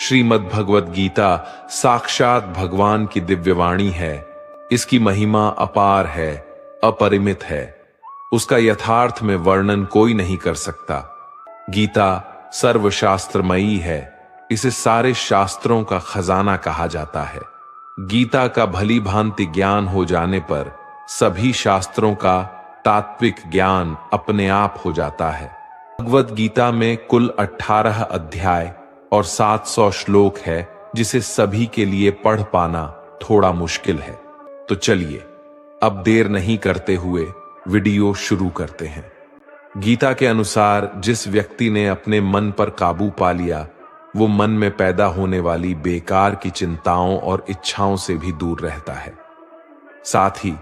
श्रीमद् भगवद गीता साक्षात भगवान की दिव्यवाणी है। इसकी महिमा अपार है, अपरिमित है। उसका यथार्थ में वर्णन कोई नहीं कर सकता। गीता सर्वशास्त्रमयी है। इसे सारे शास्त्रों का खजाना कहा जाता है। गीता का भली भांति ज्ञान हो जाने पर सभी शास्त्रों का तात्विक ज्ञान अपने आप हो जाता है। भगवद गीता में कुल 18 अध्याय और 700 श्लोक है, जिसे सभी के लिए पढ़ पाना थोड़ा मुश्किल है। तो चलिए अब देर नहीं करते हुए वीडियो शुरू करते हैं। गीता के अनुसार जिस व्यक्ति ने अपने मन पर काबू पा लिया, वो मन में पैदा होने वाली बेकार की चिंताओं और इच्छाओं से भी दूर रहता है। साथ ही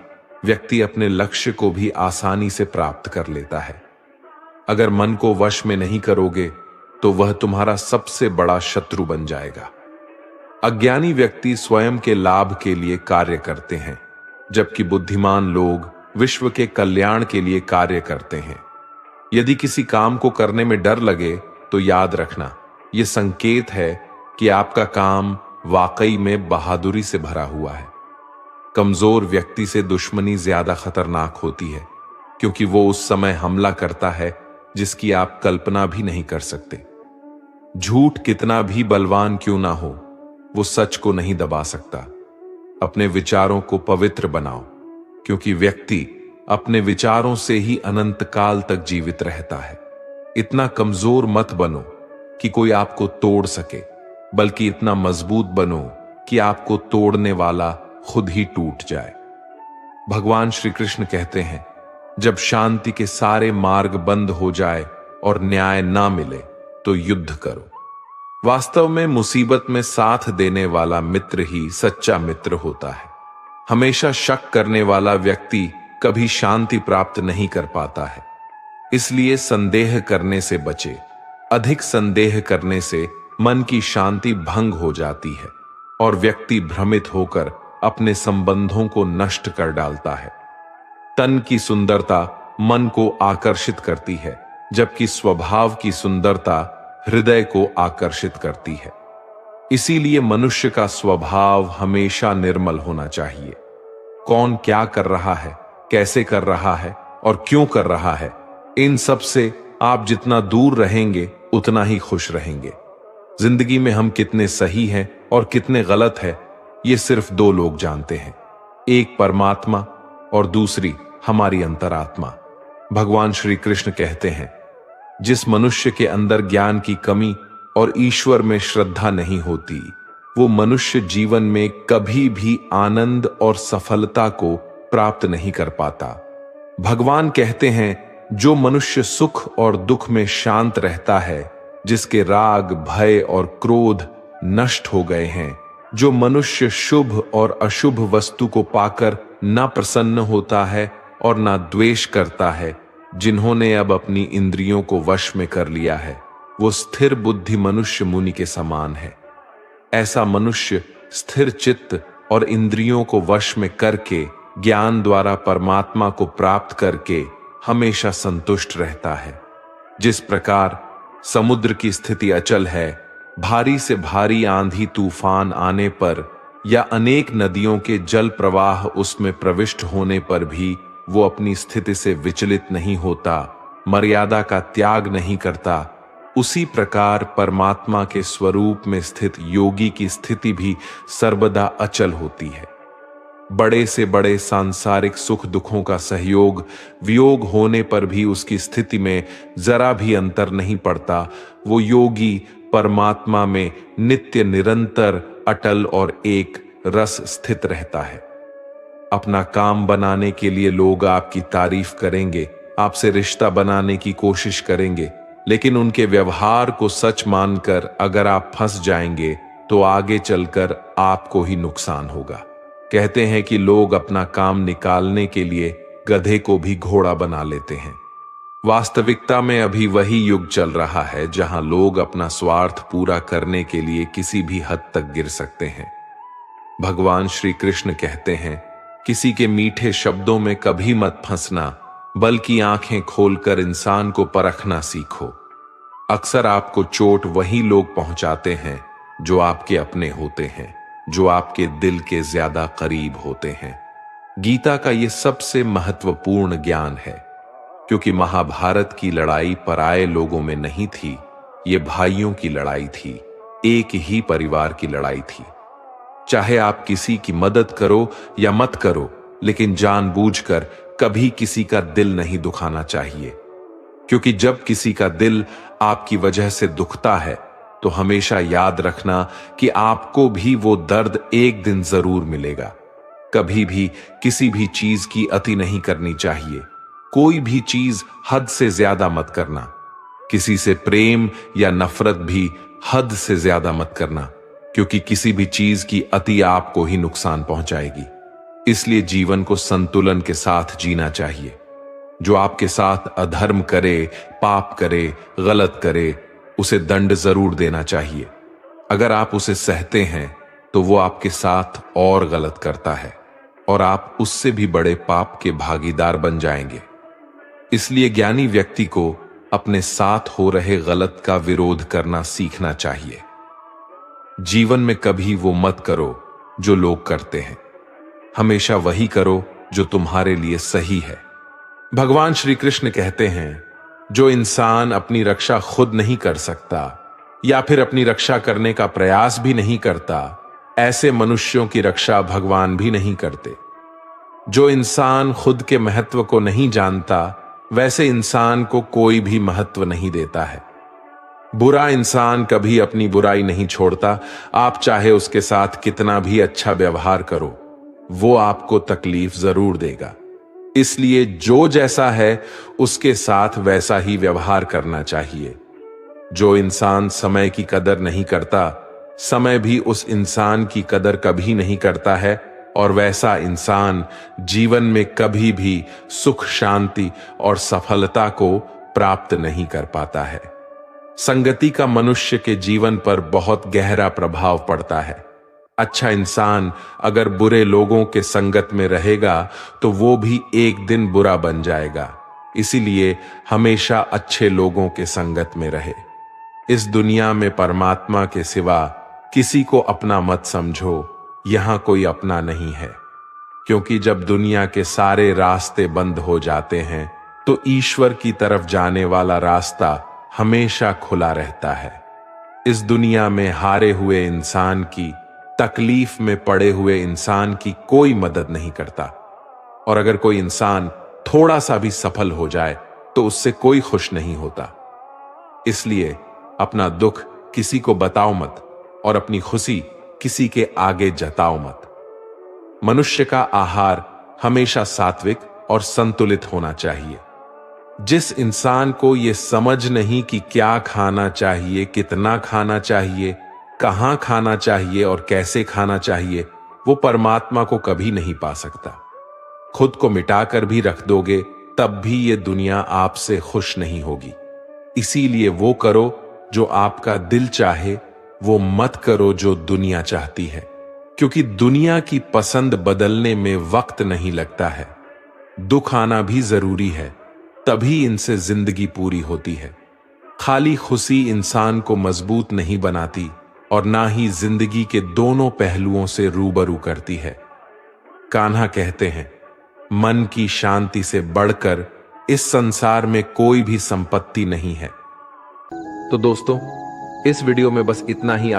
व्यक्ति अपने लक्ष्य को भी आसानी से प्राप्त कर लेता है। अगर मन को वश में नहीं करोगे तो वह तुम्हारा सबसे बड़ा शत्रु बन जाएगा। अज्ञानी व्यक्ति स्वयं के लाभ के लिए कार्य करते हैं, जबकि बुद्धिमान लोग विश्व के कल्याण के लिए कार्य करते हैं। यदि किसी काम को करने में डर लगे तो याद रखना, यह संकेत है कि आपका काम वाकई में बहादुरी से भरा हुआ है। कमजोर व्यक्ति से दुश्मनी ज्यादा खतरनाक होती है, क्योंकि वो उस समय हमला करता है जिसकी आप कल्पना भी नहीं कर सकते। झूठ कितना भी बलवान क्यों ना हो, वो सच को नहीं दबा सकता। अपने विचारों को पवित्र बनाओ, क्योंकि व्यक्ति अपने विचारों से ही अनंत काल तक जीवित रहता है। इतना कमजोर मत बनो कि कोई आपको तोड़ सके, बल्कि इतना मजबूत बनो कि आपको तोड़ने वाला खुद ही टूट जाए। भगवान श्री कृष्ण कहते हैं, जब शांति के सारे मार्ग बंद हो जाए और न्याय ना मिले तो युद्ध करो। वास्तव में मुसीबत में साथ देने वाला मित्र ही सच्चा मित्र होता है। हमेशा शक करने वाला व्यक्ति कभी शांति प्राप्त नहीं कर पाता है। इसलिए संदेह करने से बचे। अधिक संदेह करने से मन की शांति भंग हो जाती है और व्यक्ति भ्रमित होकर अपने संबंधों को नष्ट कर डालता है। तन की सुंदरता मन को आकर्षित करती है, जबकि स्वभाव की सुंदरता हृदय को आकर्षित करती है। इसीलिए मनुष्य का स्वभाव हमेशा निर्मल होना चाहिए। कौन क्या कर रहा है, कैसे कर रहा है और क्यों कर रहा है, इन सब से आप जितना दूर रहेंगे उतना ही खुश रहेंगे। जिंदगी में हम कितने सही हैं और कितने गलत हैं, ये सिर्फ दो लोग जानते हैं, एक परमात्मा और दूसरी हमारी अंतरात्मा। भगवान श्री कृष्ण कहते हैं, जिस मनुष्य के अंदर ज्ञान की कमी और ईश्वर में श्रद्धा नहीं होती, वो मनुष्य जीवन में कभी भी आनंद और सफलता को प्राप्त नहीं कर पाता। भगवान कहते हैं, जो मनुष्य सुख और दुख में शांत रहता है, जिसके राग, भय और क्रोध नष्ट हो गए हैं, जो मनुष्य शुभ और अशुभ वस्तु को पाकर न प्रसन्न होता है और न द्वेष करता है, जिन्होंने अब अपनी इंद्रियों को वश में कर लिया है, वो स्थिर बुद्धि मनुष्य मुनि के समान है। ऐसा मनुष्य स्थिर चित्त और इंद्रियों को वश में करके ज्ञान द्वारा परमात्मा को प्राप्त करके हमेशा संतुष्ट रहता है। जिस प्रकार समुद्र की स्थिति अचल है, भारी से भारी आंधी तूफान आने पर या अनेक नदियों के जल प्रवाह उसमें प्रविष्ट होने पर भी वो अपनी स्थिति से विचलित नहीं होता, मर्यादा का त्याग नहीं करता, उसी प्रकार परमात्मा के स्वरूप में स्थित योगी की स्थिति भी सर्वदा अचल होती है। बड़े से बड़े सांसारिक सुख दुखों का सहयोग वियोग होने पर भी उसकी स्थिति में जरा भी अंतर नहीं पड़ता। वो योगी परमात्मा में नित्य निरंतर अटल और एक रस स्थित रहता है। अपना काम बनाने के लिए लोग आपकी तारीफ करेंगे, आपसे रिश्ता बनाने की कोशिश करेंगे, लेकिन उनके व्यवहार को सच मानकर अगर आप फंस जाएंगे तो आगे चलकर आपको ही नुकसान होगा। कहते हैं कि लोग अपना काम निकालने के लिए गधे को भी घोड़ा बना लेते हैं। वास्तविकता में अभी वही युग चल रहा है जहां लोग अपना स्वार्थ पूरा करने के लिए किसी भी हद तक गिर सकते हैं। भगवान श्री कृष्ण कहते हैं, किसी के मीठे शब्दों में कभी मत फंसना, बल्कि आंखें खोलकर इंसान को परखना सीखो। अक्सर आपको चोट वही लोग पहुंचाते हैं जो आपके अपने होते हैं, जो आपके दिल के ज्यादा करीब होते हैं। गीता का यह सबसे महत्वपूर्ण ज्ञान है, क्योंकि महाभारत की लड़ाई पराये लोगों में नहीं थी, ये भाइयों की लड़ाई थी, एक ही परिवार की लड़ाई थी। चाहे आप किसी की मदद करो या मत करो, लेकिन जानबूझकर कभी किसी का दिल नहीं दुखाना चाहिए, क्योंकि जब किसी का दिल आपकी वजह से दुखता है तो हमेशा याद रखना कि आपको भी वो दर्द एक दिन जरूर मिलेगा। कभी भी किसी भी चीज की अति नहीं करनी चाहिए। कोई भी चीज हद से ज्यादा मत करना। किसी से प्रेम या नफरत भी हद से ज्यादा मत करना, क्योंकि किसी भी चीज की अति आपको ही नुकसान पहुंचाएगी। इसलिए जीवन को संतुलन के साथ जीना चाहिए। जो आपके साथ अधर्म करे, पाप करे, गलत करे, उसे दंड जरूर देना चाहिए। अगर आप उसे सहते हैं तो वो आपके साथ और गलत करता है और आप उससे भी बड़े पाप के भागीदार बन जाएंगे। इसलिए ज्ञानी व्यक्ति को अपने साथ हो रहे गलत का विरोध करना सीखना चाहिए। जीवन में कभी वो मत करो जो लोग करते हैं, हमेशा वही करो जो तुम्हारे लिए सही है। भगवान श्री कृष्ण कहते हैं, जो इंसान अपनी रक्षा खुद नहीं कर सकता या फिर अपनी रक्षा करने का प्रयास भी नहीं करता, ऐसे मनुष्यों की रक्षा भगवान भी नहीं करते। जो इंसान खुद के महत्व को नहीं जानता, वैसे इंसान को कोई भी महत्व नहीं देता है। बुरा इंसान कभी अपनी बुराई नहीं छोड़ता। आप चाहे उसके साथ कितना भी अच्छा व्यवहार करो, वो आपको तकलीफ जरूर देगा। इसलिए जो जैसा है उसके साथ वैसा ही व्यवहार करना चाहिए। जो इंसान समय की कदर नहीं करता, समय भी उस इंसान की कदर कभी नहीं करता है, और वैसा इंसान जीवन में कभी भी सुख, शांति और सफलता को प्राप्त नहीं कर पाता है। संगति का मनुष्य के जीवन पर बहुत गहरा प्रभाव पड़ता है। अच्छा इंसान अगर बुरे लोगों के संगत में रहेगा तो वो भी एक दिन बुरा बन जाएगा। इसीलिए हमेशा अच्छे लोगों के संगत में रहे। इस दुनिया में परमात्मा के सिवा किसी को अपना मत समझो, यहां कोई अपना नहीं है। क्योंकि जब दुनिया के सारे रास्ते बंद हो जाते हैं तो ईश्वर की तरफ जाने वाला रास्ता हमेशा खुला रहता है। इस दुनिया में हारे हुए इंसान की, तकलीफ में पड़े हुए इंसान की कोई मदद नहीं करता, और अगर कोई इंसान थोड़ा सा भी सफल हो जाए तो उससे कोई खुश नहीं होता। इसलिए अपना दुख किसी को बताओ मत और अपनी खुशी किसी के आगे जताओ मत। मनुष्य का आहार हमेशा सात्विक और संतुलित होना चाहिए। जिस इंसान को यह समझ नहीं कि क्या खाना चाहिए, कितना खाना चाहिए, कहां खाना चाहिए और कैसे खाना चाहिए, वो परमात्मा को कभी नहीं पा सकता। खुद को मिटाकर भी रख दोगे तब भी ये दुनिया आपसे खुश नहीं होगी। इसीलिए वो करो जो आपका दिल चाहे, वो मत करो जो दुनिया चाहती है, क्योंकि दुनिया की पसंद बदलने में वक्त नहीं लगता है। दुख आना भी जरूरी है, तभी इनसे जिंदगी पूरी होती है। खाली खुशी इंसान को मजबूत नहीं बनाती और ना ही जिंदगी के दोनों पहलुओं से रूबरू करती है। कान्हा कहते हैं, मन की शांति से बढ़कर इस संसार में कोई भी संपत्ति नहीं है। तो दोस्तों, इस वीडियो में बस इतना ही।